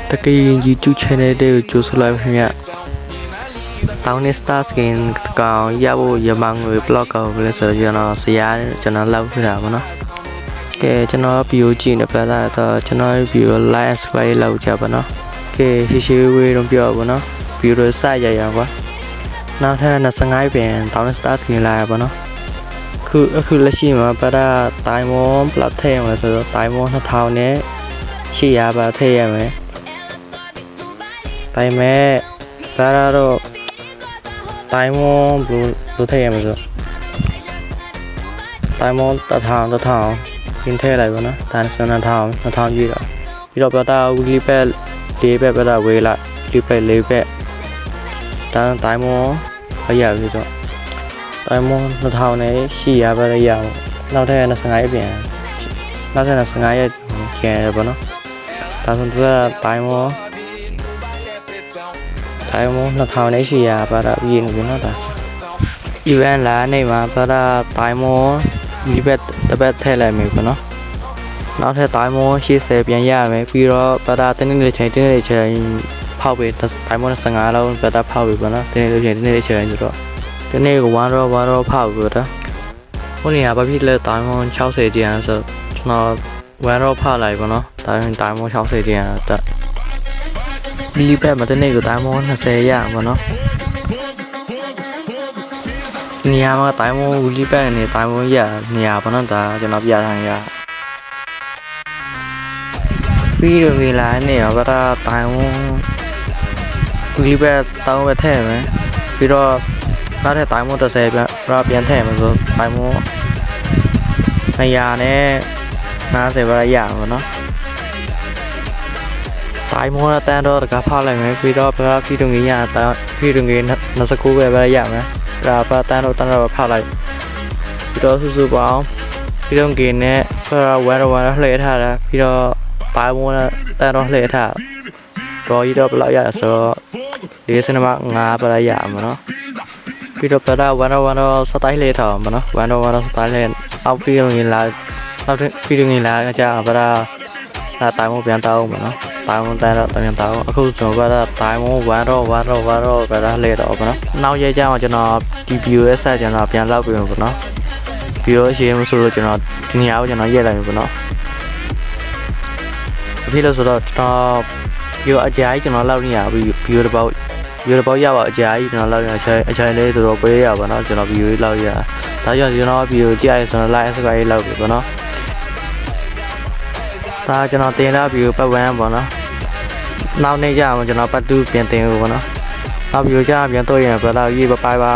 တကယ် YouTube channel တွေကိုကြိုဆိုလိုက်ခင်ဗျတောင်းနေ Star Skin ကောင်ရဖို့ရမငွေ blog ကောပဲဆိုတော့ကျွန်တော်လောက်ခတာပေါ့နော်ကဲကျွန်တော် video ကြည့်နေပါတော့ကျွန်တော် video like and subscribe လောက်ကြပါနော်ကဲရှိဝေးတော့ပြောပါနော် video စရရကွာနောက်ထပ်25ပြန်တောင်းနေ Star Skin လာပါနော်အခုလက်ရှိမှာပါတာတိုင်မွန် plot ထည့်ရမှာဆိုတော့တိုင်မွန်2000နဲ့800ပါထည့်ရမယ်တိုင်မဲ့ဒါတော့တိုင်မွန်ဘလို့ထည့်ရမှာဆိုတိုင်မွန်1000ပြင်ထည့်လိုက်ပါနော်ဒါဆို2000ပြည့်တော့ပြီးတော့ပါတာ weekly pack 4 pack ပါတာဝေးလိုက် weekly pack 4 pack ဒါတိုင်မွန်အရာပြီဆိုတိုင်မွန်2000နဲ့800ပါရအောင်နောက်ထပ်25ပြန်နောက်ထပ်25ရက်ကျန်ရပါနော်ဒါဆိုသူကတိုင်မွန်2000နဲ့800ပါတာပြီးနေပြီနော်ဒါ event လာနေမှာပါတာတိုင်မွန်ဒီဘက်တစ်ပတ်ထည့်လိုက်မယ်ပေါ့နော်နောက်ထပ်တိုင်မွန်80ပြန်ရမယ်ပြီးတော့ပါတာတင်းနေချိန်ဖောက်ပြီးတိုင်မွန်15လောက်ပါတာဖောက်ပြီးပေါ့နော်တင်းနေချိန်ဆိုတော့ဒီနေ့က1 row ဖောက်ပြီးတော့ဟိုနေရာဘာဖြစ်လဲတိုင်မွန်60ကျန်ဆိုကျွန်တော်1 row ဖောက်လိုက်ပေါ့နော်တိုင်မွန်60ကျန်တော့ဒီလီပတ်မှာတနေ့ကတိုင်မွန်20ရမှာနော်နေရာမှာတိုင်မွန်ဝီလီပတ်နဲ့တိုင်မွန်ရနေရာပေါ့နော်ဒါကျွန်တော်ပြထားရဖီးရငေလာနေရပါတာတိုင်မွန်ဝီလီပတ်တောင်းပဲထည့်မယ်ပြီးတော့နောက်ထပ်တိုင်မွန်30ပြန်ထည့်မှာဆိုတိုင်မွန်200နဲ့50ပါရမှာနော်တိုင်မွန်တန်တော့တကဖောက်လိုက်မယ်ပြီးတော့ဖီးရငေရဖီးရငေ29ပဲရမယ်ဒါပါတန်တော့ဖောက်လိုက်ပြီးတော့စုပေါင်းပြီးတော့ဂိမ်းနဲ့1လှည့်ထားတာပြီးတော့တိုင်မွန်တန်တော့လှည့်ထားတော့ရတော့ဘလောက်ရဆိုတော့40နံပါတ်5ပါရမှာနော်ပြီးတော့ပါတာ1စတိုင်းလေးထားမှာနော်1စတိုင်းလေးအောက်ပြီးတော့ငင်လာနောက်ပြီးတော့ငင်လာကြပါတာတိုင်မွန်ပြန်တောင်းမှာနော်တိုင်မွန်တန်တော့ပြန်တောင်းအခုကျွန်တော်ကတိုင်မွန်1တော့ပါတာလေတော့ပေါ့နော်နောက်ရဲကြမှာကျွန်တော် DPOS ကျွန်တော်ပြန်လောက်ပြင်ပေါ့နော်ပြီးတော့ရှင်းမဆိုလို့ကျွန်တော်ဒီနေရာကိုကျွန်တော်ရက်လိုက်ပြီပေါ့နော်ဖြစ်လို့ဆိုတော့ကျွန်တော်ပြီးတော့အကြာကြီးကျွန်တော်လောက်နေရပြီးပြီးတော့ပေါ့ရပါအကြာကြီးကျွန်တော်လောက်ရအချိန်လေးတော်တော်ပေးရပါတော့ကျွန်တော်ပြီးလောက်ရဒါကြောင့်ကျွန်တော်ပြီးတော့ကြာရကျွန်တော် like subscribe လောက်ပြီပေါ့နော်ဒါကျွန်တော်တင်လာပြီးပတ်ဝန်းပေါ့နော်နောက်နေ့ကျမှကျွန်တော်ပတ်တူးပြန်တင်ပေါ့နော်နောက်ပြီးတော့ကြာပြန်တော့ရင်ဘယ်တော့ရေးပါပါ